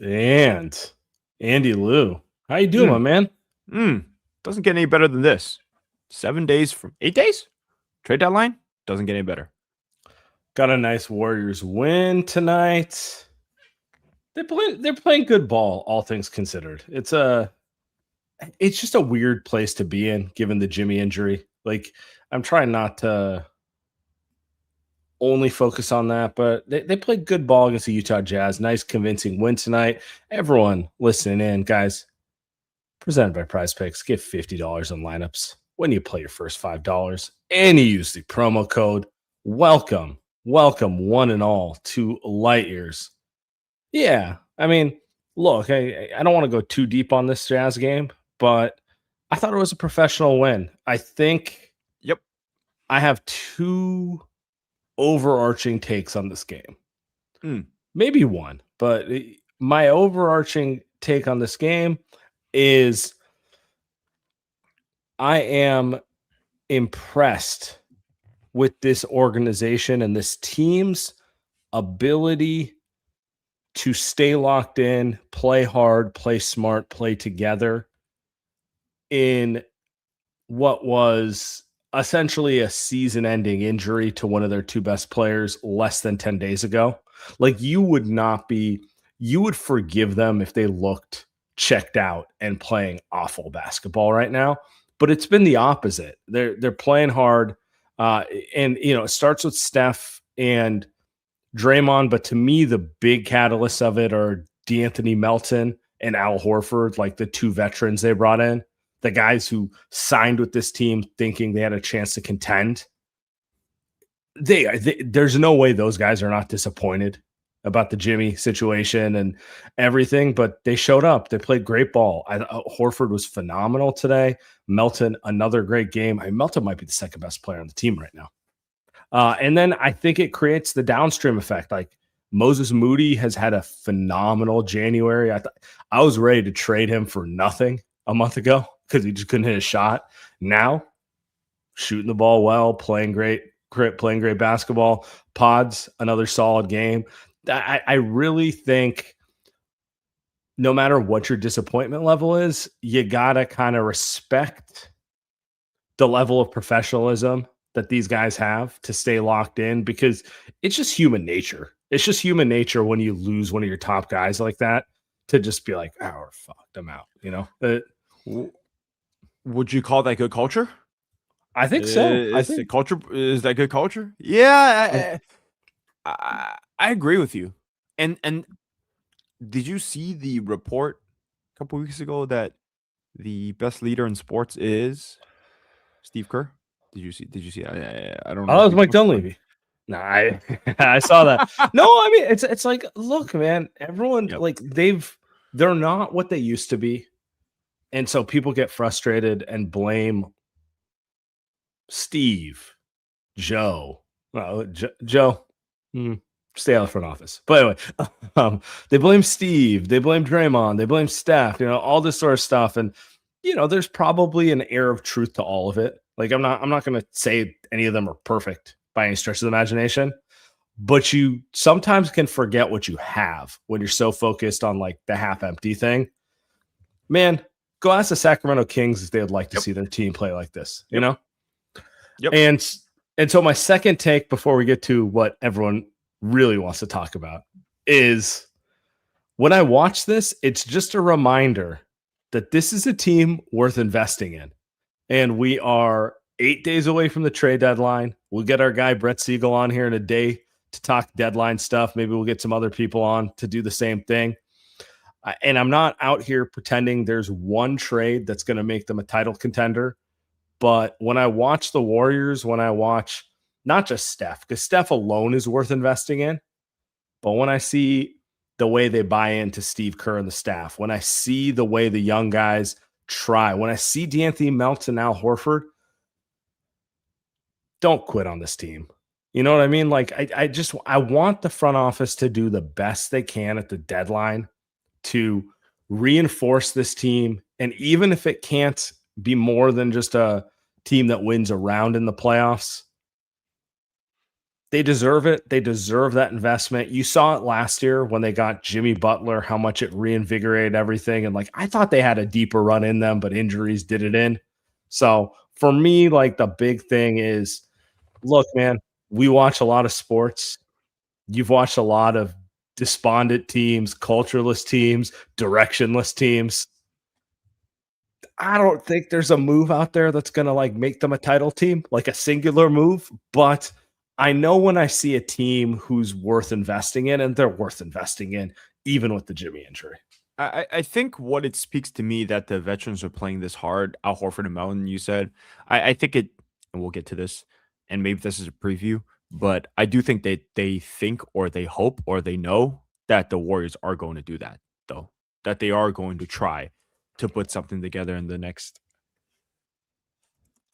And Andy Lou. How you doing, my man? Doesn't get any better than this. 7 days from 8 days? Trade deadline? Doesn't get any better. Got a nice Warriors win tonight. They're playing good ball, all things considered. It's just a weird place to be in, given the Jimmy injury. Like, I'm trying not to only focus on that, but they played good ball against the Utah Jazz. Nice, convincing win tonight. Everyone listening in, guys, presented by Prize Picks. Get $50 on lineups when you play your first $5, and you use the promo code welcome one and all to Light Years. Yeah, I mean, look, I don't want to go too deep on this Jazz game, but I thought it was a professional win. I think I have two overarching takes on this game. Maybe one, but my overarching take on this game is I am impressed with this organization and this team's ability to stay locked in, play hard, play smart, play together in what was essentially a season-ending injury to one of their two best players less than 10 days ago. Like, you would forgive them if they looked checked out and playing awful basketball right now. But it's been the opposite. They're playing hard. And, it starts with Steph and Draymond, but to me, the big catalysts of it are D'Anthony Melton and Al Horford, like the two veterans they brought in, the guys who signed with this team thinking they had a chance to contend. There's no way those guys are not disappointed about the Jimmy situation and everything, but they showed up. They played great ball. Horford was phenomenal today. Melton, another great game. Melton might be the second best player on the team right now. And then I think it creates the downstream effect. Like, Moses Moody has had a phenomenal January. I was ready to trade him for nothing a month ago because he just couldn't hit a shot. Now, shooting the ball well, playing great basketball. Pods, another solid game. I really think no matter what your disappointment level is, you got to kind of respect the level of professionalism that these guys have to stay locked in, because it's just human nature. It's just human nature when you lose one of your top guys like that to just be like, oh, we're fucked, I'm out, Would you call that good culture? I think so. Is that good culture? Yeah, I agree with you. And did you see the report a couple weeks ago that the best leader in sports is Steve Kerr? Did you see? I don't know. Oh, it was Mike Dunleavy. No, I saw that. No, I mean, it's like, look, man, everyone they're not what they used to be. And so people get frustrated and blame Steve, Joe. Well, Joe, stay out of the front office. But anyway, they blame Steve, they blame Draymond, they blame Steph, all this sort of stuff. And, there's probably an air of truth to all of it. Like, I'm not going to say any of them are perfect by any stretch of the imagination, but you sometimes can forget what you have when you're so focused on like the half empty thing. Man, go ask the Sacramento Kings if they would like to see their team play like this, Yep. And so my second take before we get to what everyone really wants to talk about is, when I watch this, it's just a reminder that this is a team worth investing in. And we are 8 days away from the trade deadline. We'll get our guy Brett Siegel on here in a day to talk deadline stuff. Maybe we'll get some other people on to do the same thing. And I'm not out here pretending there's one trade that's going to make them a title contender. But when I watch the Warriors, when I watch not just Steph, because Steph alone is worth investing in, but when I see the way they buy into Steve Kerr and the staff, when I see the way the young guys try, when I see D'Anthony Melton, Al Horford, don't quit on this team. You know what I mean? Like, I want the front office to do the best they can at the deadline to reinforce this team. And even if it can't be more than just a team that wins a round in the playoffs, They deserve it. They deserve that investment. You saw it last year when they got Jimmy Butler, how much it reinvigorated everything. And like, I thought they had a deeper run in them, but injuries did it in. So for me, like the big thing is, look, man, we watch a lot of sports. You've watched a lot of despondent teams, cultureless teams, directionless teams. I don't think there's a move out there that's going to like make them a title team, like a singular move. But I know when I see a team who's worth investing in, and they're worth investing in, even with the Jimmy injury. I think what it speaks to me that the veterans are playing this hard. Al Horford and Melton, you said. I think it, and we'll get to this, and maybe this is a preview, but I do think they think or they hope or they know that the Warriors are going to do that, though. That they are going to try to put something together in the next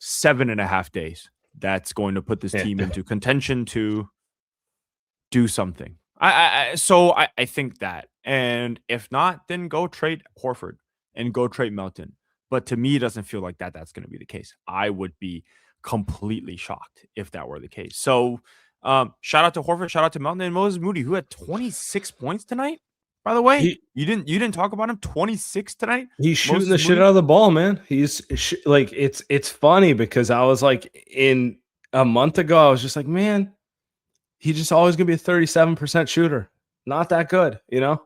7.5 days that's going to put this team into contention to do something. I think that. And if not, then go trade Horford and go trade Melton. But to me, it doesn't feel like that's going to be the case. I would be completely shocked if that were the case. So shout out to Horford, shout out to Melton and Moses Moody, who had 26 points tonight. By the way, you didn't talk about him. 26 tonight. He's shooting the shit out of the ball, man. He's like, it's funny because I was like, in a month ago, I was just like, man, he's just always gonna be a 37% shooter. Not that good, you know?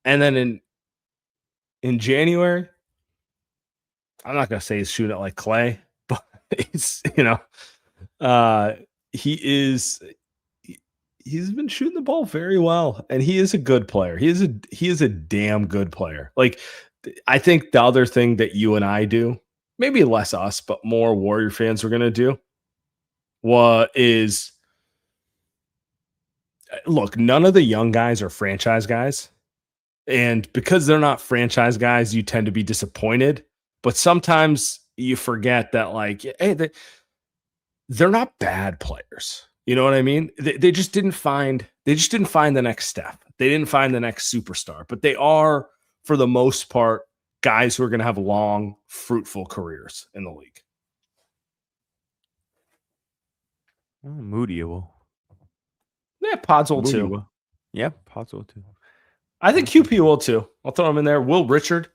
And then in January, I'm not gonna say he's shooting it like Clay, but he's, you know, he's been shooting the ball very well, and he is a good player. He is a damn good player. Like, I think the other thing that you and I do, maybe less us, but more Warrior fans are gonna do, is look, none of the young guys are franchise guys. And because they're not franchise guys, you tend to be disappointed. But sometimes you forget that, like, hey, they're not bad players. You know what I mean? They just didn't find the next step. They didn't find the next superstar. But they are, for the most part, guys who are going to have long, fruitful careers in the league. Moody will. Yeah, Pods will too. Will. Yeah, Pods will too. I think QP will too. I'll throw him in there. Will Richard,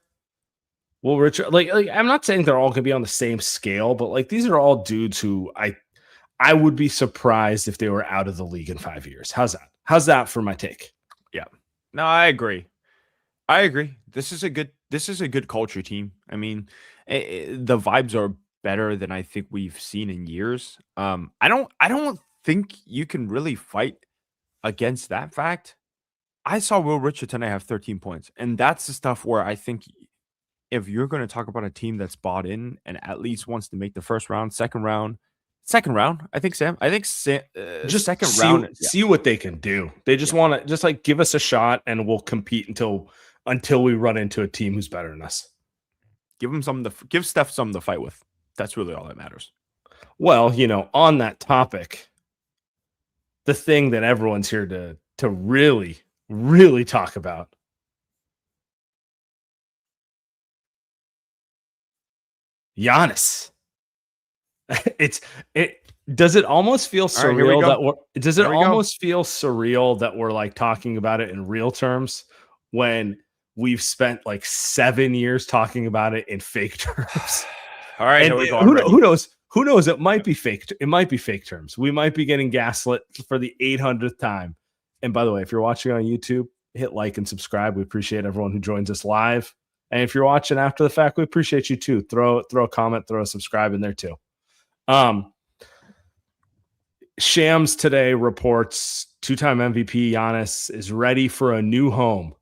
like I'm not saying they're all gonna be on the same scale, but like these are all dudes who I would be surprised if they were out of the league in 5 years. How's that? How's that for my take? Yeah. No, I agree. This is a good culture team. I mean, the vibes are better than I think we've seen in years. I don't think you can really fight against that fact. I saw Will Richard tonight have 13 points, and that's the stuff where I think if you're going to talk about a team that's bought in and at least wants to make the first round, second round, I think just second round. See what they can do. They just want to just like give us a shot, and we'll compete until we run into a team who's better than us. Give Steph something to fight with. That's really all that matters. Well, you know, on that topic, the thing that everyone's here to really talk about. Giannis. Does it almost feel surreal that we're like talking about it in real terms when we've spent like 7 years talking about it in fake terms? All right, who knows? Who knows? It might be fake. It might be fake terms. We might be getting gaslit for the 800th time. And by the way, if you're watching on YouTube, hit like and subscribe. We appreciate everyone who joins us live. And if you're watching after the fact, we appreciate you too. Throw a comment, throw a subscribe in there too. Shams today reports two-time MVP Giannis is ready for a new home,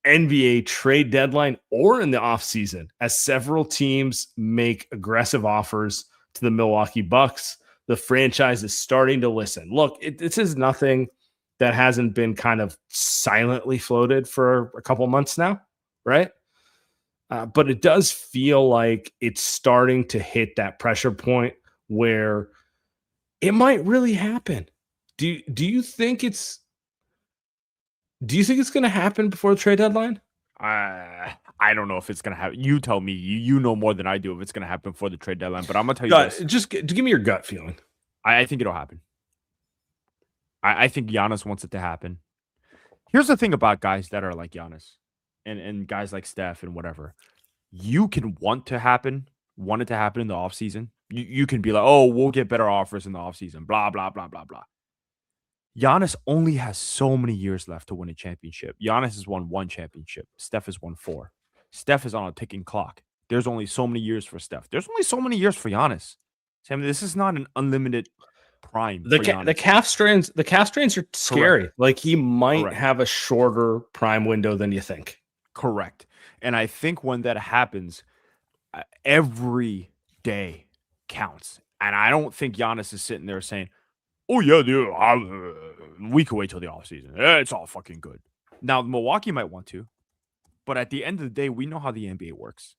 NBA trade deadline or in the offseason, as several teams make aggressive offers to the Milwaukee Bucks. The franchise is starting to listen. Look, this is nothing that hasn't been kind of silently floated for a couple months now, right? But it does feel like it's starting to hit that pressure point where it might really happen. Do you think it's going to happen before the trade deadline? I don't know if it's going to happen. You tell me. You know more than I do if it's going to happen before the trade deadline. But I'm going to tell you this. Just give me your gut feeling. I think it'll happen. I think Giannis wants it to happen. Here's the thing about guys that are like Giannis and guys like Steph and whatever. You can want it to happen in the offseason. You can be like, oh, we'll get better offers in the offseason, blah, blah, blah, blah, blah. Giannis only has so many years left to win a championship. Giannis has won one championship. Steph has won four. Steph is on a ticking clock. There's only so many years for Steph. There's only so many years for Giannis. Sam, this is not an unlimited prime for The Giannis. calf strains are Correct. scary. Like he might Correct. have a shorter prime window than you think. Correct. And I think when that happens, every day counts. And I don't think Giannis is sitting there saying, oh, yeah, dude, we can wait till the offseason. It's all fucking good. Now, Milwaukee might want to, but at the end of the day, we know how the NBA works.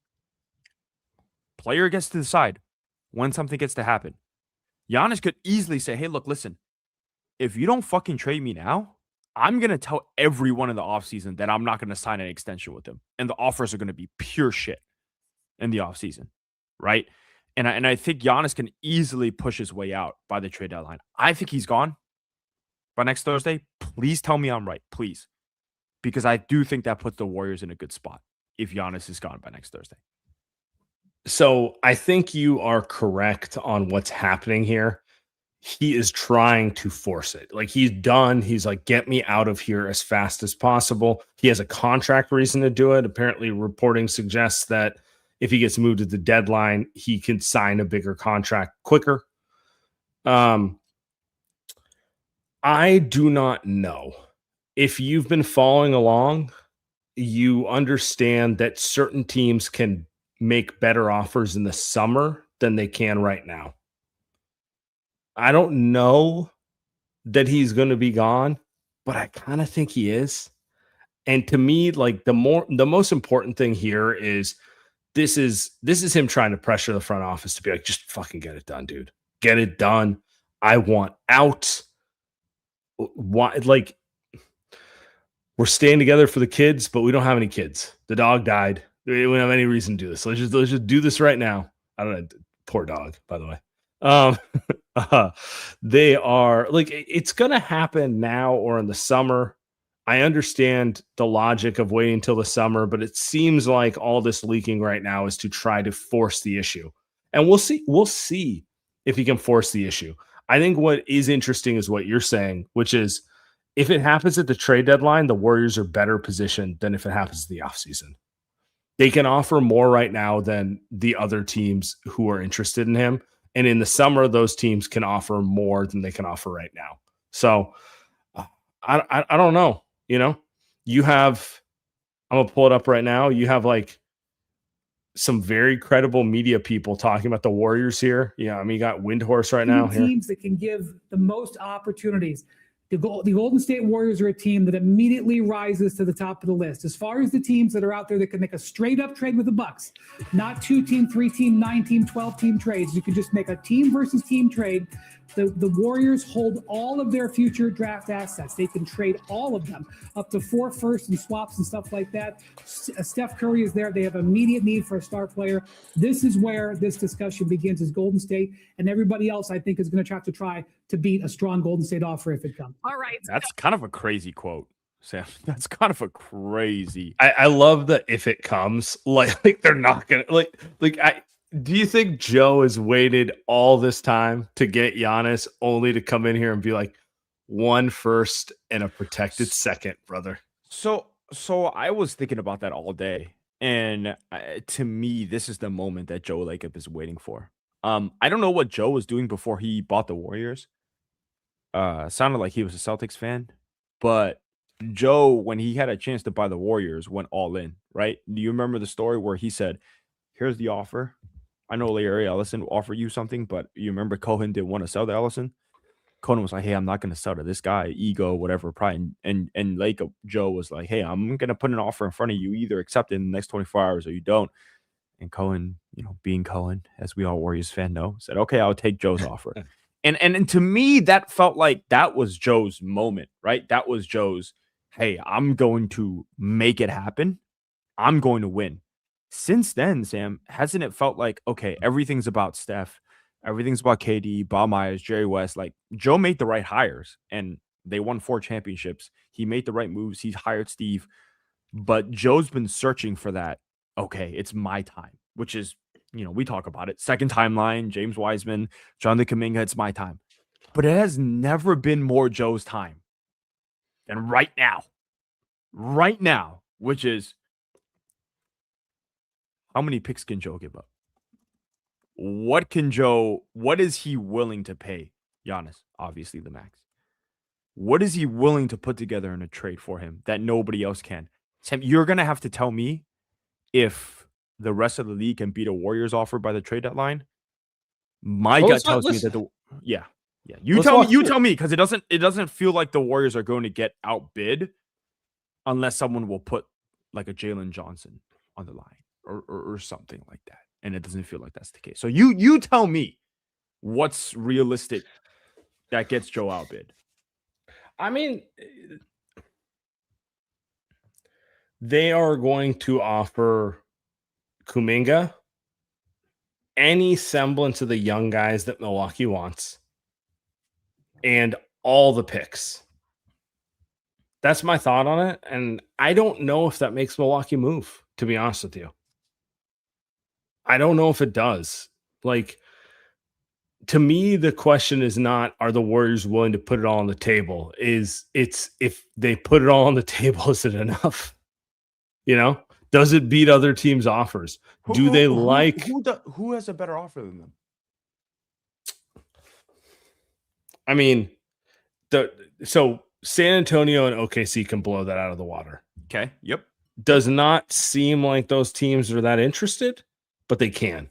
Player gets to decide when something gets to happen. Giannis could easily say, hey, look, listen, if you don't fucking trade me now, I'm going to tell everyone in the offseason that I'm not going to sign an extension with them. And the offers are going to be pure shit in the offseason, right? And I think Giannis can easily push his way out by the trade deadline. I think he's gone by next Thursday. Please tell me I'm right, please. Because I do think that puts the Warriors in a good spot if Giannis is gone by next Thursday. So I think you are correct on what's happening here. He is trying to force it. Like he's done. He's like, get me out of here as fast as possible. He has a contract reason to do it. Apparently, reporting suggests that if he gets moved at the deadline, he can sign a bigger contract quicker. I do not know. If you've been following along, you understand that certain teams can make better offers in the summer than they can right now. I don't know that he's going to be gone, but I kind of think he is. And to me, like the most important thing here is this is him trying to pressure the front office to be like, just fucking get it done, dude. Get it done. I want out. Why, like, we're staying together for the kids, but we don't have any kids. The dog died. We don't have any reason to do this. Let's just do this right now. I don't know. Poor dog, by the way. They are like, it's gonna happen now or in the summer. I understand the logic of waiting until the summer, but it seems like all this leaking right now is to try to force the issue. And we'll see. We'll see if he can force the issue. I think what is interesting is what you're saying, which is if it happens at the trade deadline, the Warriors are better positioned than if it happens in the offseason. They can offer more right now than the other teams who are interested in him. And in the summer, those teams can offer more than they can offer right now. So I don't know. You know, you have, I'm going to pull it up right now. You have like some very credible media people talking about the Warriors here. Yeah, I mean, you got Windhorst right now. Teams that can give the most opportunities. The Golden State Warriors are a team that immediately rises to the top of the list. As far as the teams that are out there that can make a straight up trade with the Bucks, not 2-team, 3-team, 9-team, 12-team trades. You can just make a team versus team trade. The Warriors hold all of their future draft assets. They can trade all of them, up to 4 firsts and swaps and stuff like that. Steph Curry is there. They have immediate need for a star player. This is where this discussion begins, is Golden State, and everybody else, I think, is going to try to beat a strong Golden State offer if it comes. All right. That's kind of a crazy quote, Sam. That's kind of a crazy. I love that if it comes, like they're not gonna do you think Joe has waited all this time to get Giannis only to come in here and be like 1 first and a protected second, brother? So I was thinking about that all day, and to me, this is the moment that Joe Lacob is waiting for. I don't know what Joe was doing before he bought the Warriors. Sounded like he was a Celtics fan, but Joe, when he had a chance to buy the Warriors, went all in. Right? Do you remember the story where he said, "Here's the offer. I know Larry Ellison will offer you something, but you remember Cohen didn't want to sell to Ellison. Cohen was like, hey, I'm not going to sell to this guy, ego, whatever, pride. And Lacob Joe was like, hey, I'm going to put an offer in front of you. Either accept it in the next 24 hours or you don't. And Cohen, being Cohen, as we all Warriors fan know, said, okay, I'll take Joe's offer. And to me, that felt like that was Joe's moment, right? That was Joe's, hey, I'm going to make it happen. I'm going to win. Since then, Sam, hasn't it felt like, okay, everything's about Steph, everything's about KD, Bob Myers, Jerry West. Like Joe made the right hires, and They won 4 championships. He made the right moves. He hired Steve. But Joe's been searching for that. Okay, it's my time, which is, we talk about it. Second timeline, James Wiseman, Jonathan Kuminga, it's my time. But it has never been more Joe's time than right now. Right now, which is, how many picks can Joe give up? What is he willing to pay Giannis? Obviously the max. What is he willing to put together in a trade for him that nobody else can? Sam, you're going to have to tell me if the rest of the league can beat a Warriors offer by the trade deadline. My gut tells me that yeah. You tell me because it doesn't feel like the Warriors are going to get outbid unless someone will put like a Jalen Johnson on the line or something like that. And it doesn't feel like that's the case. So you tell me what's realistic that gets Joe outbid. I mean, they are going to offer Kuminga any semblance of the young guys that Milwaukee wants and all the picks. That's my thought on it. And I don't know if that makes Milwaukee move, to be honest with you. I don't know if it does. Like, to me, the question is not, are the Warriors willing to put it all on the table? It's if they put it all on the table, is it enough? Does it beat other teams' offers? Who has a better offer than them? I mean, so San Antonio and OKC can blow that out of the water. Okay. Yep. Does not seem like those teams are that interested, but they can.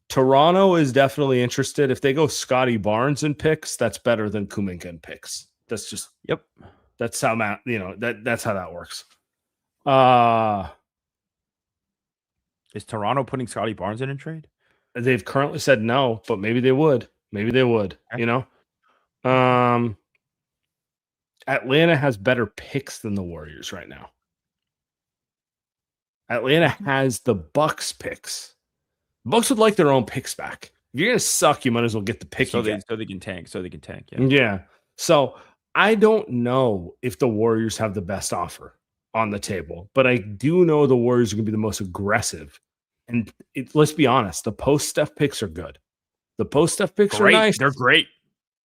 Toronto is definitely interested. If they go Scotty Barnes in picks, that's better than Kuminga in picks. That's just That's how that's how that works. Is Toronto putting Scotty Barnes in trade? They've currently said no, but maybe they would. Okay. Atlanta has better picks than the Warriors right now. Atlanta has the Bucks picks. Bucks would like their own picks back. If you're gonna suck, you might as well get the pick. So they can tank. Yeah. So I don't know if the Warriors have the best offer on the table, but I do know the Warriors are gonna be the most aggressive. And let's be honest, the post-Steph picks are good. The post-Steph picks are nice. They're great.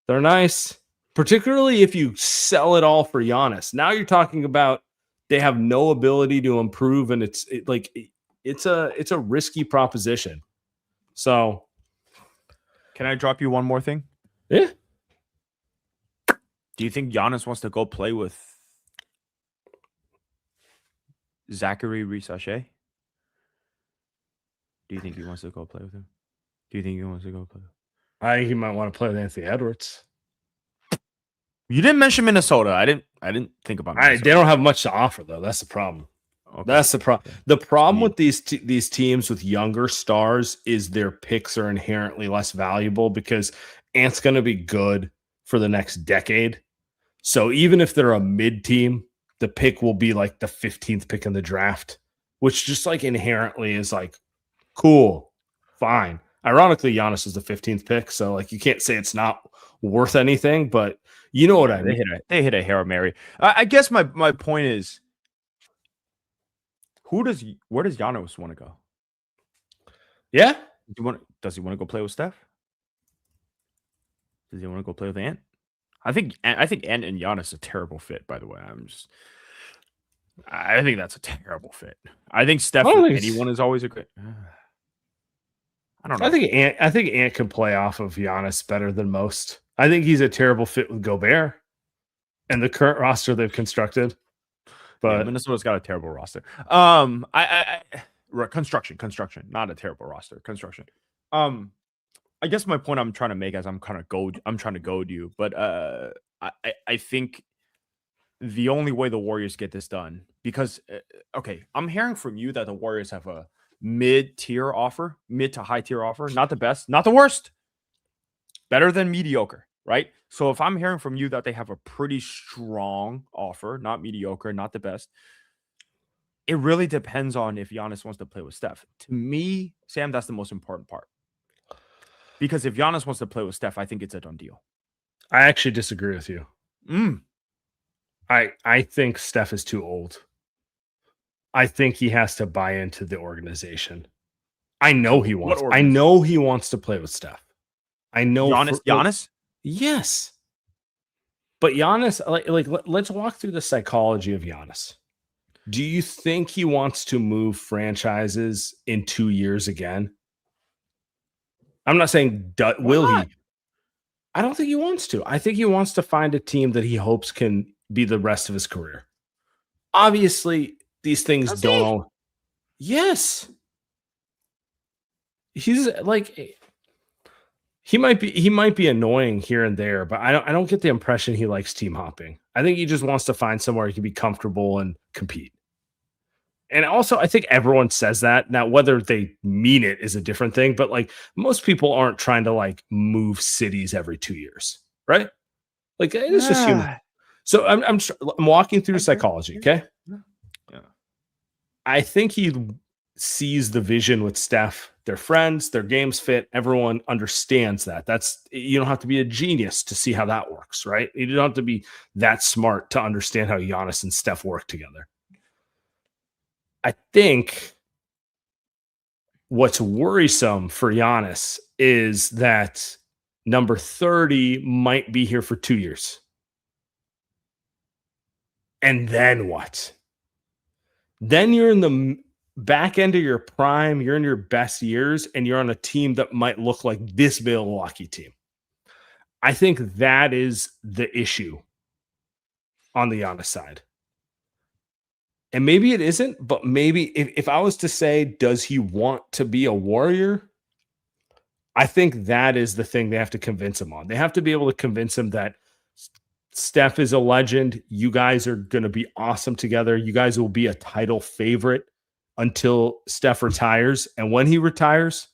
They're nice, particularly if you sell it all for Giannis. Now you're talking about they have no ability to improve, and it's a risky proposition. So, can I drop you one more thing? Yeah. Do you think Giannis wants to go play with Zachary Risache? Do you think he wants to go play with him? I think he might want to play with Anthony Edwards. You didn't mention Minnesota. I didn't think about Minnesota. They don't have much to offer, though. That's the problem. Okay. That's the problem. The problem with these teams with younger stars is their picks are inherently less valuable because Ant's going to be good for the next decade. So even if they're a mid team, the pick will be like the 15th pick in the draft, which just like inherently is like, cool, fine. Ironically, Giannis is the 15th pick, so like you can't say it's not worth anything, but you know what I mean. They hit a Hail Mary. I guess my point is, where does Giannis want to go? Yeah. Does he want to go play with Steph? Does he want to go play with Ant? I think Ant and Giannis is a terrible fit, by the way. I think that's a terrible fit. I think Steph with anyone is always a great. I don't know. I think Ant can play off of Giannis better than most. I think he's a terrible fit with Gobert and the current roster they've constructed. But yeah, Minnesota's got a terrible roster. Construction, not a terrible roster. Construction. I guess my point I'm trying to make as I'm trying to goad you, but I think the only way the Warriors get this done, because I'm hearing from you that the Warriors have a mid to high tier offer, not the best, not the worst, better than mediocre, right? So if I'm hearing from you that they have a pretty strong offer, not mediocre, not the best, it really depends on if Giannis wants to play with Steph. To me, Sam, that's the most important part. Because if Giannis wants to play with Steph, I think it's a done deal. I actually disagree with you. I think Steph is too old. I think he has to buy into the organization. I know he wants. I organization? know he wants to play with Steph. I know Giannis? Yes. But Giannis, let's walk through the psychology of Giannis. Do you think he wants to move franchises in 2 years again? I'm not saying will not? he. I don't think he wants to. I think he wants to find a team that he hopes can be the rest of his career. Obviously, these things Does don't he? all. Yes. He's like he might be annoying here and there, but I don't get the impression he likes team hopping. I think he just wants to find somewhere he can be comfortable and compete. And also, I think everyone says that. Now, whether they mean it is a different thing, but like most people aren't trying to like move cities every 2 years, right? Like it's just human. Yeah. So I'm walking through I agree. psychology, okay? Yeah. I think he sees the vision with Steph. They're friends, their games fit. Everyone understands that. You don't have to be a genius to see how that works, right? You don't have to be that smart to understand how Giannis and Steph work together. I think what's worrisome for Giannis is that number 30 might be here for 2 years. And then what? Then you're in the back end of your prime, you're in your best years, and you're on a team that might look like this Milwaukee team. I think that is the issue on the Giannis side. And maybe it isn't, but maybe if I was to say, does he want to be a Warrior? I think that is the thing they have to convince him on. They have to be able to convince him that Steph is a legend. You guys are going to be awesome together. You guys will be a title favorite until Steph retires. And when he retires,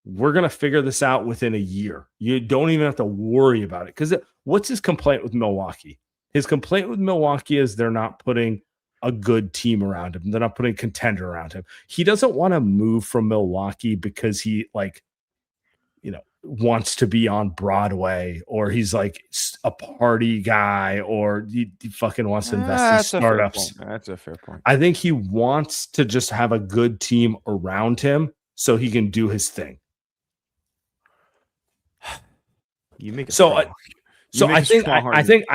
we're going to figure this out within a year. You don't even have to worry about it. Because what's his complaint with Milwaukee? His complaint with Milwaukee is they're not putting a good team around him. They're not putting a contender around him. He doesn't want to move from Milwaukee because he wants to be on Broadway, or he's like a party guy, or he fucking wants to invest in startups. That's a fair point. I think he wants to just have a good team around him so he can do his thing. You make it so. strong. So I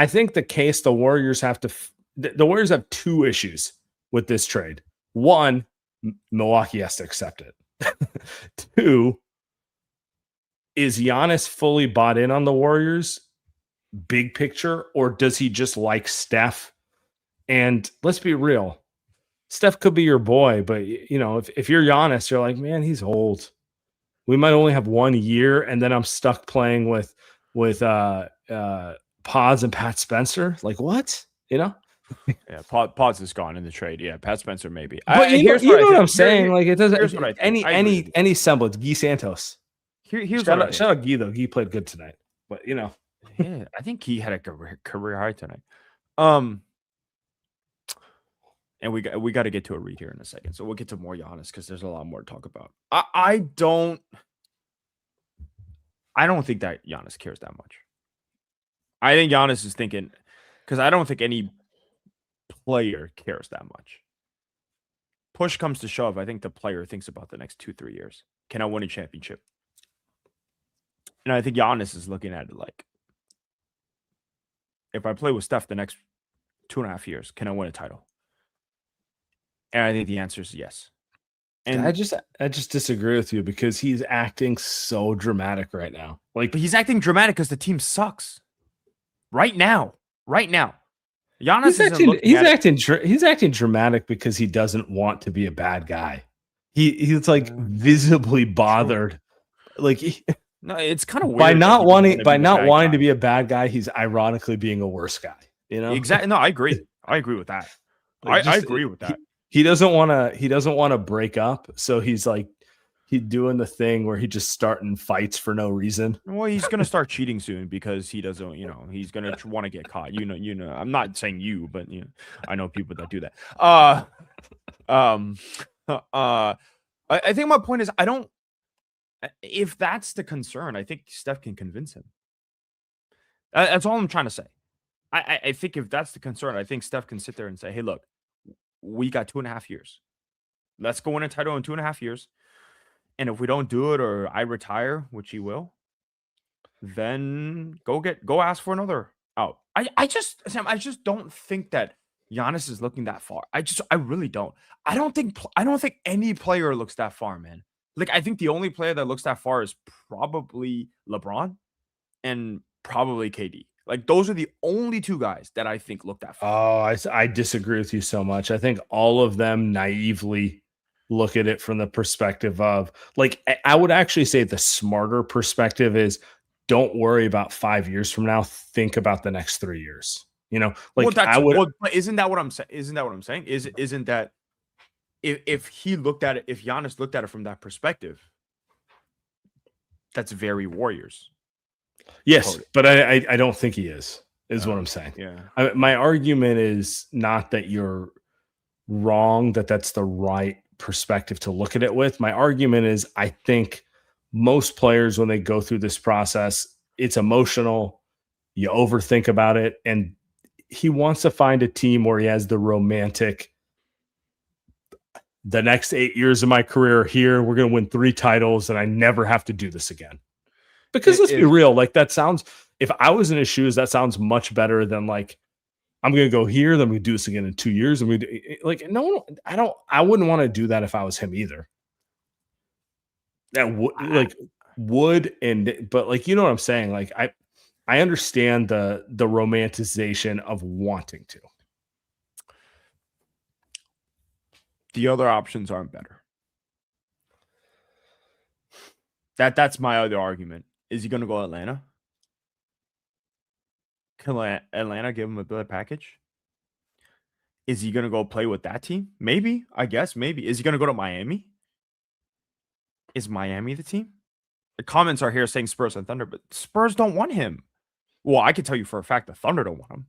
think the case the Warriors have to. The Warriors have two issues with this trade. One, Milwaukee has to accept it. Two, is Giannis fully bought in on the Warriors big picture, or does he just like Steph? And let's be real, Steph could be your boy, but if you're Giannis, you're like, man, he's old. We might only have 1 year, and then I'm stuck playing with Pods and Pat Spencer. Like what? Yeah, Pods is gone in the trade. Yeah, Pat Spencer maybe. But you know what I'm saying? Like it doesn't. Here's what I think. Any semblance. Guy Santos. Here's shout what out Guy though. Guy played good tonight. But yeah, I think he had a career high tonight. And we got to get to a read here in a second, so we'll get to more Giannis because there's a lot more to talk about. I don't think that Giannis cares that much. I think Giannis is thinking, because I don't think any player cares that much. Push comes to shove, I think the player thinks about the next 2-3 years. Can I win a championship? And I think Giannis is looking at it like, if I play with Steph the next 2.5 years, can I win a title? And I think the answer is yes. And I just disagree with you because he's acting so dramatic right now. But he's acting dramatic because the team sucks. Right now. Giannis he's acting dramatic because he doesn't want to be a bad guy. He's like visibly bothered. Like no, it's kind of weird by not wanting to be a bad guy. He's ironically being a worse guy. Exactly. No, I agree. I agree with that. I agree with that. He doesn't want to break up, so he's doing the thing where he just starting fights for no reason. Well, he's gonna start cheating soon because he doesn't. He's gonna want to get caught. I'm not saying you, but I know people that do that. I think my point is I don't. If that's the concern, I think Steph can convince him. That's all I'm trying to say. I think if that's the concern, I think Steph can sit there and say, "Hey, look, we got 2.5 years. Let's go win a title in 2.5 years. And if we don't do it or I retire, which he will, then go ask for another out." Sam, I just don't think that Giannis is looking that far. I really don't. I don't think any player looks that far, man. Like I think the only player that looks that far is probably LeBron and probably KD. Like those are the only two guys that I think look that far. Oh, I disagree with you so much. I think all of them naively look at it from the perspective of like I would actually say the smarter perspective is don't worry about 5 years from now. Think about the next 3 years. You know, Well, like I would. but isn't that what I'm saying? Isn't that what I'm saying? Isn't that if he looked at it, if Giannis looked at it from that perspective, that's very Warriors. Yes, Totally. but I don't think he is what I'm saying. Yeah. My argument is not that you're wrong, that that's the right perspective to look at it with. My argument is I think most players, when they go through this process, it's emotional. You overthink about it. And he wants to find a team where he has the romantic, the next 8 years of my career here, we're going to win 3 titles and I never have to do this again. Because let's be real, like that sounds, if I was in his shoes, that sounds much better than like, I'm going to go here, then we do this again in 2 years. And we like, no, I wouldn't want to do that if I was him either. That but like, you know what I'm saying? Like, I understand the romanticization of wanting to. The other options aren't better. That's my other argument. Is he going to go Atlanta? Can Atlanta give him a better package? Is he going to go play with that team? Maybe. I guess. Maybe. Is he going to go to Miami? Is Miami the team? The comments are here saying Spurs and Thunder, but Spurs don't want him. Well, I can tell you for a fact the Thunder don't want him.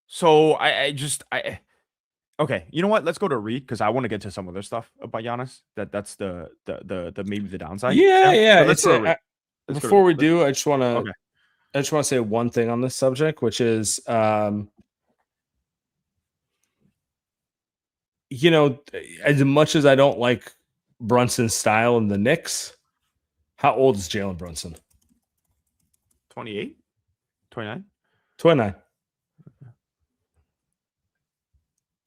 So okay, you know what? Let's go to Reed because I want to get to some other stuff about Giannis. That's the maybe the downside. Yeah. Before we do, I just want to say one thing on this subject, which is, you know, as much as I don't like Brunson's style in the Knicks, how old is Jalen Brunson? 28, 29, 29.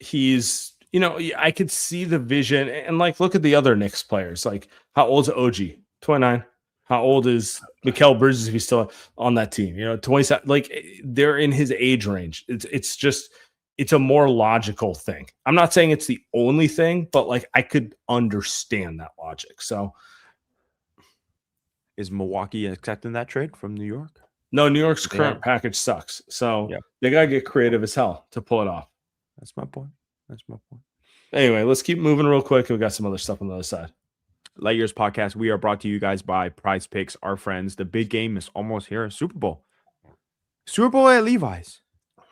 He's, you know, I could see the vision and like, look at the other Knicks players. Like how old is OG? 29. How old is Mikal Bridges if he's still on that team? You know, 27. Like they're in his age range. It's a more logical thing. I'm not saying it's the only thing, but like I could understand that logic. So is Milwaukee accepting that trade from New York? No, New York's current package sucks. So they got to get creative as hell to pull it off. That's my point. Anyway, let's keep moving real quick. We got some other stuff on the other side. Light Years Podcast. We are brought to you guys by Prize Picks, our friends. The big game is almost here. Super Bowl at Levi's.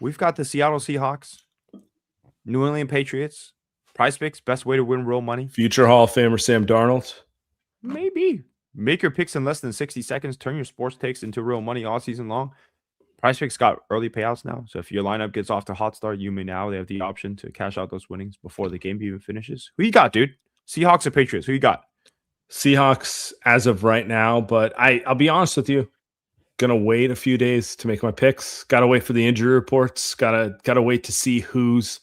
We've got the Seattle Seahawks, New England Patriots. Prize Picks, best way to win real money. Future Hall of Famer Sam Darnold. Maybe. Make your picks in less than 60 seconds. Turn your sports takes into real money all season long. Prize Picks got early payouts now. So if your lineup gets off to a hot start, you may now. They have the option to cash out those winnings before the game even finishes. Who you got, dude? Seahawks or Patriots? Who you got? Seahawks as of right now, but I'll be honest with you. Gonna wait a few days to make my picks. Gotta wait for the injury reports. Gotta wait to see who's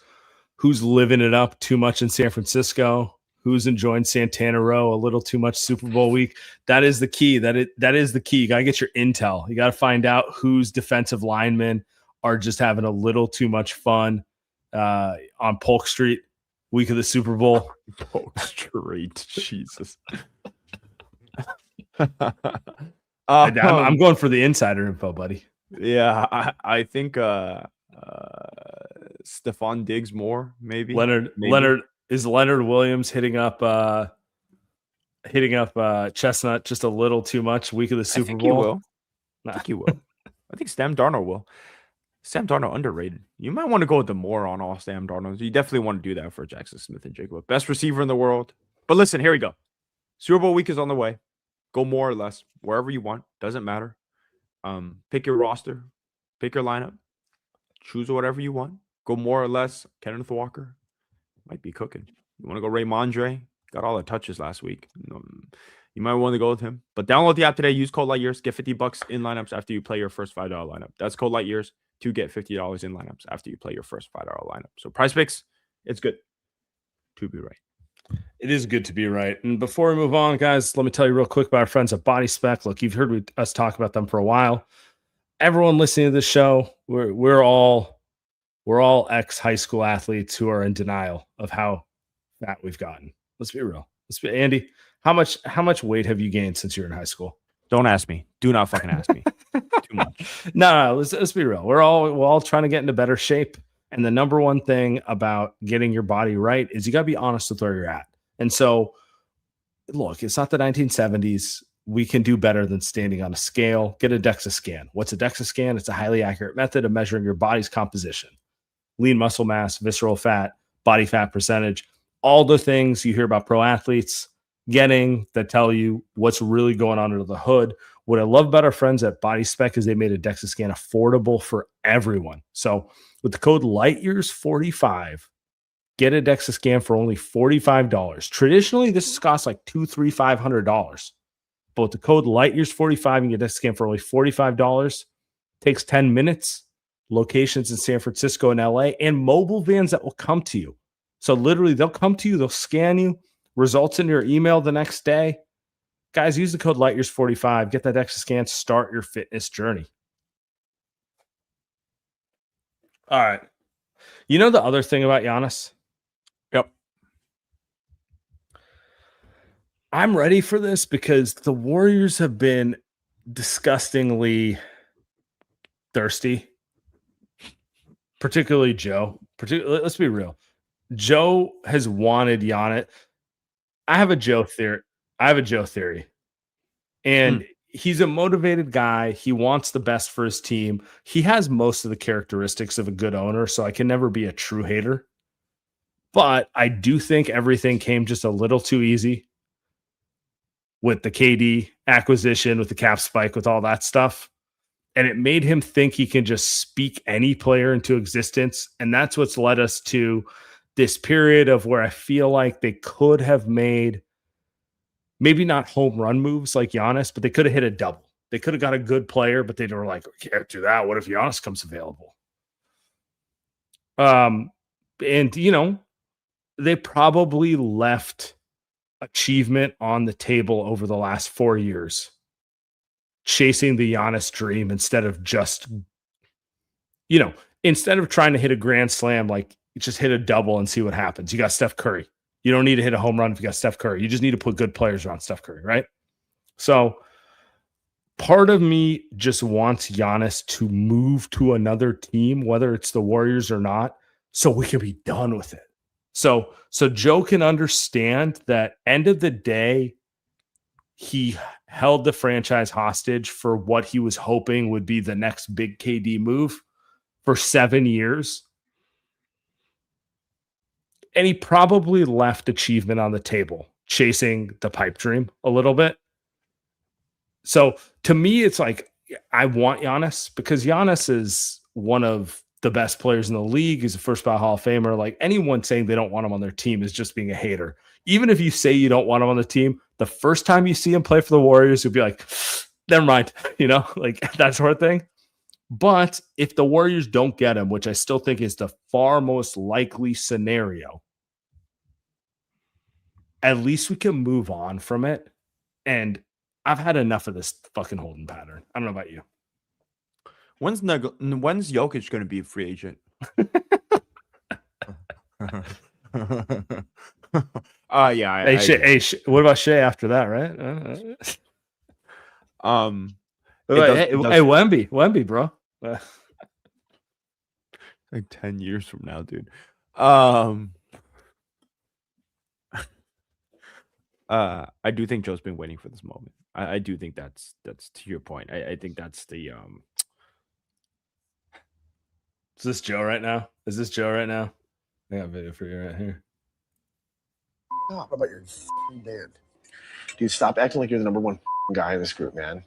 living it up too much in San Francisco. Who's enjoying Santana Row a little too much Super Bowl week. That is the key. That is the key. You got to get your intel. You got to find out whose defensive linemen are just having a little too much fun on Polk Street week of the Super Bowl. Polk Street. Jesus. I'm going for the insider info, buddy. Yeah, I think Stephon Diggs more, maybe. Is Leonard Williams hitting up Chestnut just a little too much week of the Super Bowl? I think he will. I think Sam Darnold will. Sam Darnold underrated. You might want to go with the more on all Sam Darnold. You definitely want to do that for Jackson Smith and Jacob. Best receiver in the world. But listen, here we go. Super Bowl week is on the way. Go more or less, wherever you want. Doesn't matter. Pick your roster, pick your lineup, choose whatever you want. Go more or less. Kenneth Walker might be cooking. You want to go Raymondre? Got all the touches last week. You might want to go with him. But download the app today. Use code LightYears. Get $50 in lineups after you play your first $5 lineup. That's code LightYears to get $50 in lineups after you play your first $5 lineup. So Prize Picks, it's good to be right. It is good to be right. And before we move on, guys, let me tell you real quick about our friends at Body Spec. Look, you've heard us talk about them for a while. Everyone listening to this show, we're all ex-high school athletes who are in denial of how fat we've gotten. Let's be real. Andy, how much weight have you gained since you were in high school? Don't ask me. Do not fucking ask me. Too much. No, let's be real. We're all trying to get into better shape. And the number one thing about getting your body right is you got to be honest with where you're at. And so, look, it's not the 1970s. We can do better than standing on a scale. Get a DEXA scan. What's a DEXA scan? It's a highly accurate method of measuring your body's composition. Lean muscle mass, visceral fat, body fat percentage, all the things you hear about pro athletes getting that tell you what's really going on under the hood. What I love about our friends at Body Spec is they made a DEXA scan affordable for everyone. So with the code LightYears45, get a DEXA scan for only $45. Traditionally, this costs like $200, $300, $500. But with the code LightYears45, you get a DEXA scan for only $45. Takes 10 minutes. Locations in San Francisco and LA, and mobile vans that will come to you. So literally, they'll come to you, they'll scan you, results in your email the next day. Guys, use the code LightYears45. Get that DEXA scan. Start your fitness journey. All right. You know the other thing about Giannis? Yep. I'm ready for this because the Warriors have been disgustingly thirsty. Particularly Joe. Let's be real. Joe has wanted Giannis. I have a Joe theory. And he's a motivated guy. He wants the best for his team. He has most of the characteristics of a good owner, so I can never be a true hater. But I do think everything came just a little too easy with the KD acquisition, with the cap spike, with all that stuff. And it made him think he can just speak any player into existence. And that's what's led us to this period of where I feel like they could have made maybe not home run moves like Giannis, but they could have hit a double. They could have got a good player, but they were like, we can't do that. What if Giannis comes available? And, you know, they probably left achievement on the table over the last 4 years, chasing the Giannis dream instead of just, you know, instead of trying to hit a grand slam, like just hit a double and see what happens. You got Steph Curry. You don't need to hit a home run if you got Steph Curry. You just need to put good players around Steph Curry, right? So part of me just wants Giannis to move to another team, whether it's the Warriors or not, so we can be done with it. So Joe can understand that end of the day, he held the franchise hostage for what he was hoping would be the next big KD move for 7 years. And he probably left achievement on the table, chasing the pipe dream a little bit. So to me, it's like, I want Giannis because Giannis is one of the best players in the league. He's a first ballot Hall of Famer. Like, anyone saying they don't want him on their team is just being a hater. Even if you say you don't want him on the team, the first time you see him play for the Warriors, you'll be like, never mind, you know, like that sort of thing. But if the Warriors don't get him, which I still think is the far most likely scenario, at least we can move on from it. And I've had enough of this fucking holding pattern. I don't know about you. When's Jokic going to be a free agent? Yeah. What about Shea after that, right? Hey, Wemby, bro. Like 10 years from now, dude. I do think Joe's been waiting for this moment. I do think that's to your point. I think that's the Is this Joe right now? I got a video for you right here. Oh, what about your dad? Dude, stop acting like you're the number one guy in this group, man.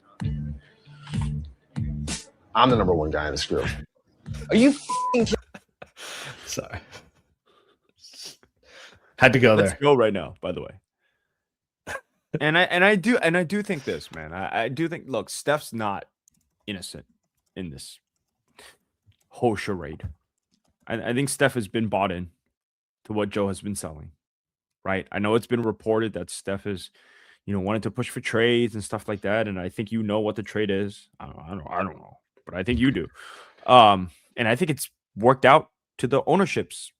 I'm the number one guy in this group. Are you f***ing Sorry. Had to go Let's there. go right now, by the way. And I do think this, man. I do think, look, Steph's not innocent in this whole charade. I think Steph has been bought in to what Joe has been selling, right? I know it's been reported that Steph is, wanted to push for trades and stuff like that, and I think you know what the trade is. I don't know, but I think you do. And I think it's worked out to the ownership's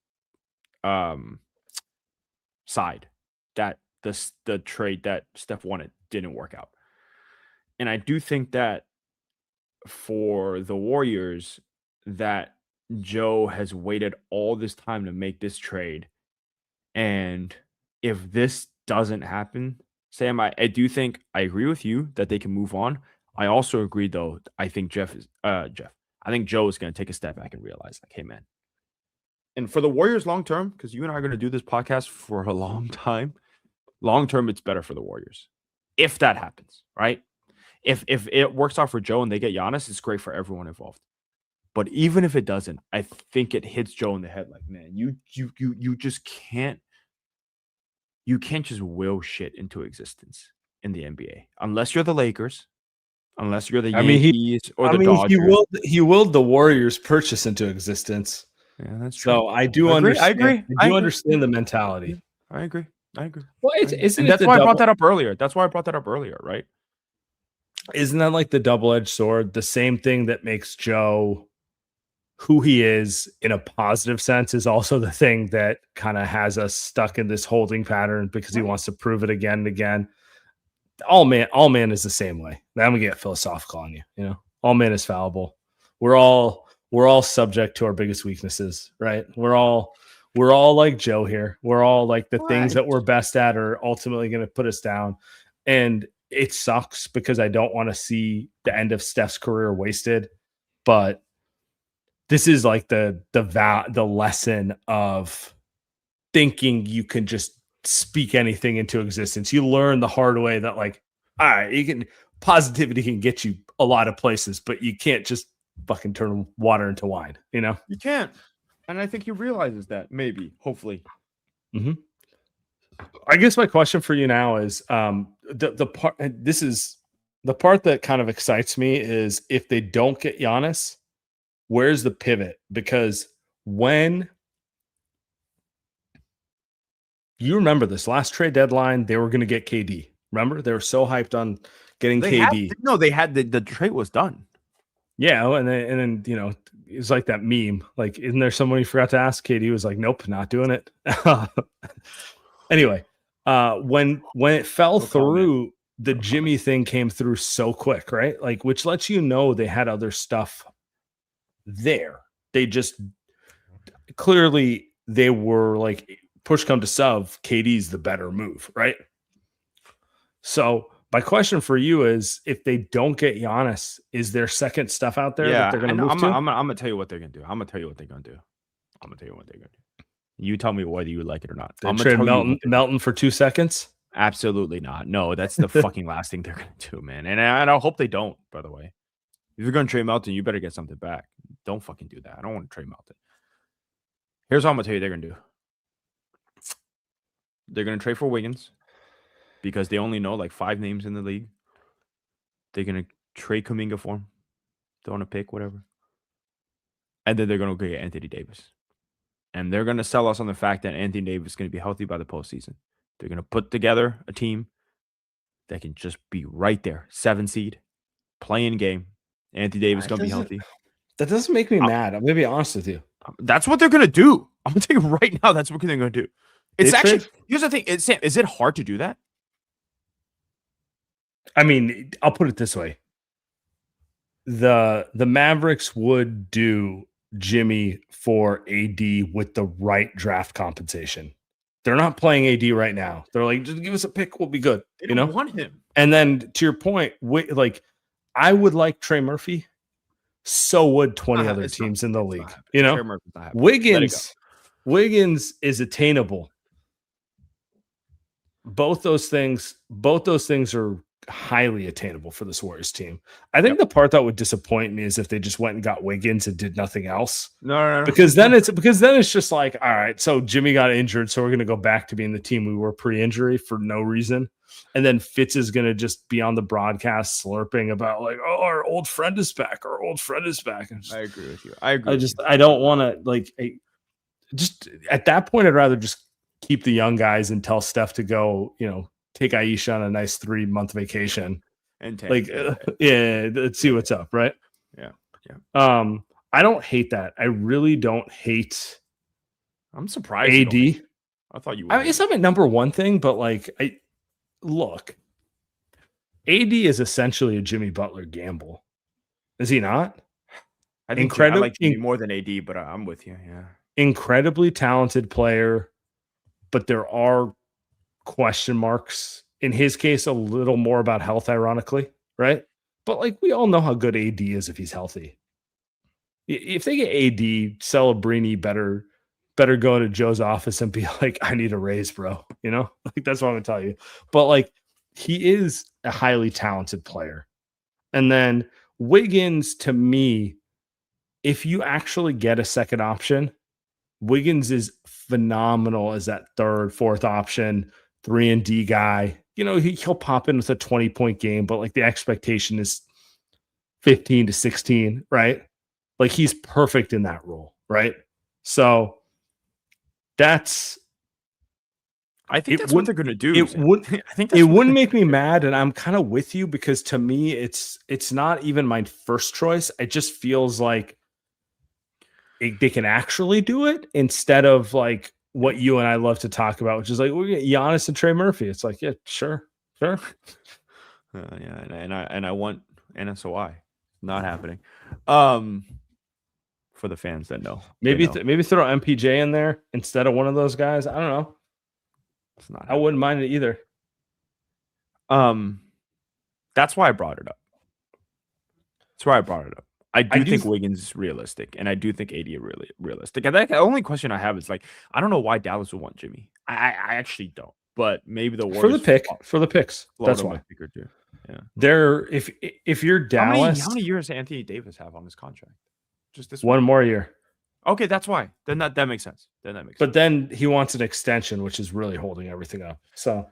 side that the trade that Steph wanted didn't work out. And I do think that for the Warriors, that Joe has waited all this time to make this trade. And if this doesn't happen, Sam, I do think I agree with you that they can move on. I also agree, though. I think I think Joe is going to take a step back and realize, like, hey, man. And for the Warriors long term, because you and I are going to do this podcast for a long time, long term, it's better for the Warriors. If that happens, right? If it works out for Joe and they get Giannis, it's great for everyone involved. But even if it doesn't, I think it hits Joe in the head like, man, you just can't just will shit into existence in the NBA unless you're the Lakers, unless you're the Yankees or the Dodgers. He willed the Warriors purchase into existence. Yeah, that's true. So I do understand. I agree. I do understand the mentality. I agree. Well, that's why I brought that up earlier. That's why I brought that up earlier, right? Isn't that like the double-edged sword? The same thing that makes Joe who he is in a positive sense is also the thing that kind of has us stuck in this holding pattern because he wants to prove it again and again. All man is the same way. Now I'm gonna get philosophical on you. All man is fallible. We're all subject to our biggest weaknesses, right? We're all like Joe here. We're all like the things that we're best at are ultimately going to put us down. And it sucks because I don't want to see the end of Steph's career wasted. But this is like the lesson of thinking you can just speak anything into existence. You learn the hard way that, like, all right, positivity can get you a lot of places, but you can't just fucking turn water into wine. You can't. And I think he realizes that, maybe, hopefully. Mm-hmm. I guess my question for you now is the part. This is the part that kind of excites me is if they don't get Giannis, where's the pivot? Because when you remember this last trade deadline, they were going to get KD. Remember, they were so hyped on getting KD. They had the trade was done. Yeah, and then it's like that meme. Like, isn't there someone you forgot to ask? KD was like, nope, not doing it. Anyway, when it fell through, the Jimmy thing came through so quick, right? Like, which lets you know they had other stuff there. They just clearly they were like, push come to shove, KD's the better move, right? So my question for you is, if they don't get Giannis, is there second stuff out there that they're going to move to? I'm going to tell you what they're going to do. I'm going to tell you what they're going to do. You tell me whether you like it or not. They trade Melton for 2 seconds? Absolutely not. No, that's the fucking last thing they're going to do, man. And I hope they don't, by the way. If you're going to trade Melton, you better get something back. Don't fucking do that. I don't want to trade Melton. Here's what I'm going to tell you they're going to do. They're going to trade for Wiggins because they only know like 5 names in the league. They're going to trade Kuminga for him. Don't want to pick, whatever. And then they're going to get Anthony Davis. And they're going to sell us on the fact that Anthony Davis is going to be healthy by the postseason. They're going to put together a team that can just be right there. 7 seed, playing game. Anthony Davis is going to be healthy. That doesn't make me mad. I'm going to be honest with you. That's what they're going to do. I'm going to tell you right now, that's what they're going to do. It's actually, here's the thing. Sam, is it hard to do that? I mean, I'll put it this way. The Mavericks would do Jimmy for AD with the right draft compensation. They're not playing AD right now. They're like, just give us a pick, we'll be good. They don't want him. And then to your point, like, I would like Trey Murphy. So would 20 other teams in the league. Wiggins is attainable. Both those things are highly attainable for this Warriors team. I think the part that would disappoint me is if they just went and got Wiggins and did nothing else. No. Because then it's just like, all right, so Jimmy got injured, so we're going to go back to being the team we were pre-injury for no reason. And then Fitz is going to just be on the broadcast slurping about like, oh, our old friend is back. Our old friend is back. I agree with you. I don't want to like just at that point, I'd rather just keep the young guys and tell Steph to go, take Aisha on a nice 3-month vacation and let's see what's up. Right. Yeah. I don't hate that. I really don't hate. I'm surprised. AD. I thought you would. I mean, it's not my number one thing, but like, look, AD is essentially a Jimmy Butler gamble. Is he not? I think I like Jimmy more than AD, but I'm with you. Yeah. Incredibly talented player, but there are question marks. In his case, a little more about health, ironically, right? But like we all know how good AD is if he's healthy. If they get AD, Celebrini better go into Joe's office and be like, I need a raise, bro. Like that's what I'm gonna tell you. But like he is a highly talented player. And then Wiggins, to me, if you actually get a second option, Wiggins is phenomenal as that third, fourth option, 3-and-D guy. He'll pop in with a 20-point game, but like the expectation is 15 to 16, right? Like he's perfect in that role, right? So I think that's what they're going to do. It wouldn't make me mad, and I'm kind of with you because to me, it's not even my first choice. It just feels like they can actually do it instead of like what you and I love to talk about, which is like we get Giannis and Trey Murphy. It's like, yeah, sure. Yeah, and I want NSOI. Not happening. For the fans that know, maybe throw MPJ in there instead of one of those guys. I don't know. It's not. I wouldn't mind it either. That's why I brought it up. I do think Wiggins is realistic, and I do think AD is really realistic. And the only question I have is like, I don't know why Dallas would want Jimmy. I actually don't. But maybe the Warriors for the picks. That's why. Yeah. If you're Dallas, how many years does Anthony Davis have on his contract? Just this one more year. Okay, that's why. Then that makes sense. But then he wants an extension, which is really holding everything up. So,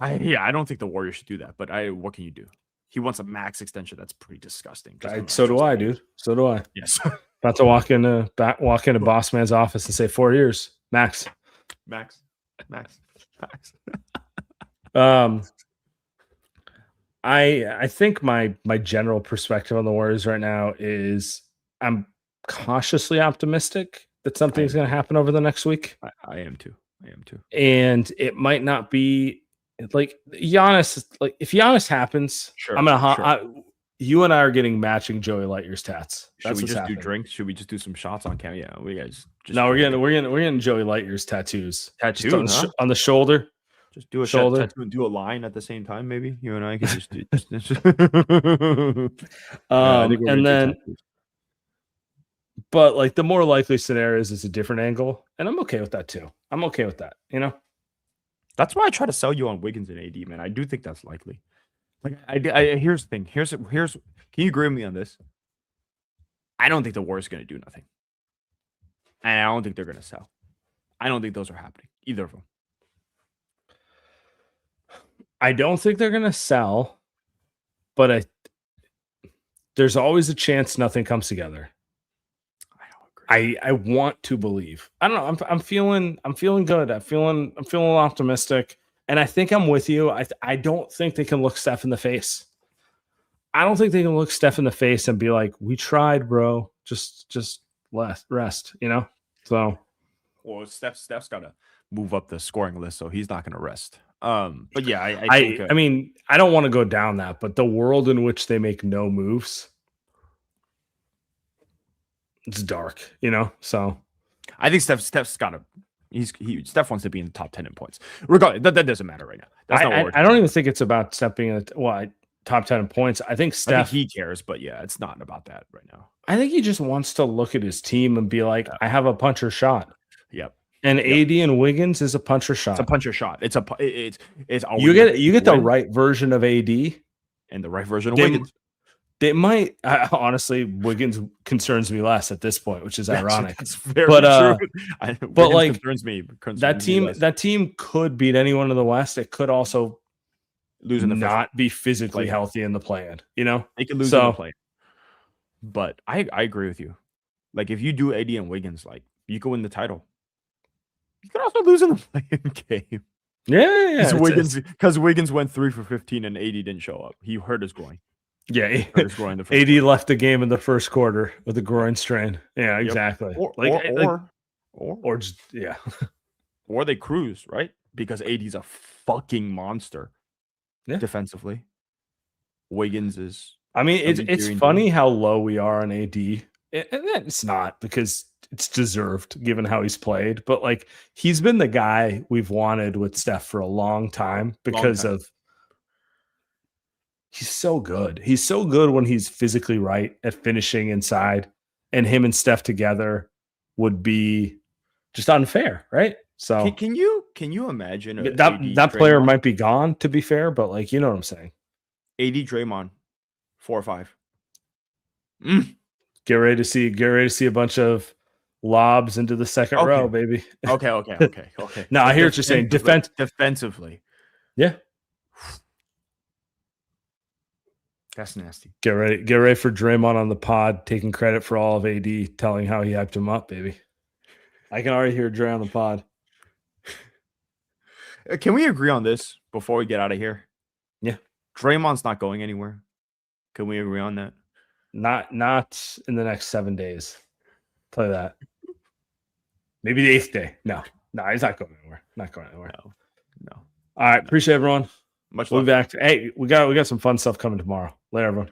I don't think the Warriors should do that. But what can you do? He wants a max extension. That's pretty disgusting. So do I, dude. So do I. Yes. About to walk into boss man's office and say 4 years max. I think my general perspective on the Warriors right now is I'm cautiously optimistic that something's going to happen over the next week. I am too. And it might not be like Giannis. Like if Giannis happens, sure, I'm gonna. You and I are getting matching Joey Lightyear's tats. Should we just do drinks? Should we just do some shots on camera? Yeah, we guys. We're getting Joey Lightyear's tattoos. Tattoos on the shoulder. Just do a shoulder tattoo and do a line at the same time. Maybe you and I could just do. And then, but like the more likely scenarios is a different angle, and I'm okay with that too. I'm okay with that. That's why I try to sell you on Wiggins and AD, man. I do think that's likely. Like, I here's the thing. Here's. Can you agree with me on this? I don't think the Warriors going to do nothing, and I don't think they're going to sell. I don't think those are happening, either of them. I don't think they're going to sell, but there's always a chance nothing comes together. I don't agree. I want to believe. I don't know. I'm feeling good. I'm feeling optimistic. And I think I'm with you. I don't think they can look Steph in the face. I don't think they can look Steph in the face and be like, "We tried, bro. Just rest." So, well, Steph's got to move up the scoring list, so he's not going to rest. But yeah, I think, I mean, I don't want to go down that, but the world in which they make no moves, it's dark, So, I think Steph's got to. Steph wants to be in the top 10 in points. Regardless, that doesn't matter right now. That's I don't even think it's about Steph being in top 10 in points. I think he cares, but yeah, it's not about that right now. I think he just wants to look at his team and be like, I have a puncher shot. Yep. And AD and Wiggins is a puncher shot. It's a puncher shot. It's are You we gonna get the win? right version of AD. And the right version of They- Wiggins. They might honestly, Wiggins concerns me less at this point, which is ironic. That's very But, true. but, Wiggins like, concerns me. That team could beat anyone in the West. It could also lose in the not be physically play-in. healthy in the play-in. You know, They could lose in the play. But I agree with you. Like if you do AD and Wiggins, like you could win the title. You could also lose in the play-in game. yeah. Because Wiggins went 3 for 15 and AD didn't show up. He hurt his groin. Yeah, Hurt his groin the first AD quarter. left the game in the first quarter with a groin strain. Yeah, exactly. Or Just yeah. or they cruise, right? Because AD's a fucking monster. Yeah. Defensively. Wiggins is I mean, it's During funny how low we are on AD. And it's not because it's deserved given how he's played, but like he's been the guy we've wanted with Steph for a long time because of he's so good. He's so good when he's physically right at finishing inside, and him and Steph together would be just unfair, right? So can you imagine that player might be gone, to be fair, but like you know what I'm saying. AD Draymond 4 or 5. Get ready to see a bunch of lobs into the second Okay. row, baby. Okay. No, I hear what you're saying. Defensively. Yeah. That's nasty. Get ready for Draymond on the pod taking credit for all of AD, telling how he hyped him up, baby. I can already hear Dre on the pod. Can we agree on this before we get out of here? Yeah. Draymond's not going anywhere. Can we agree on that? Not in the next 7 days. Tell you that. Maybe the 8th day. No, he's not going anywhere. Not going anywhere. No. All right. Appreciate everyone. Much We'll love. be back. Hey, we got some fun stuff coming tomorrow. Later, everyone.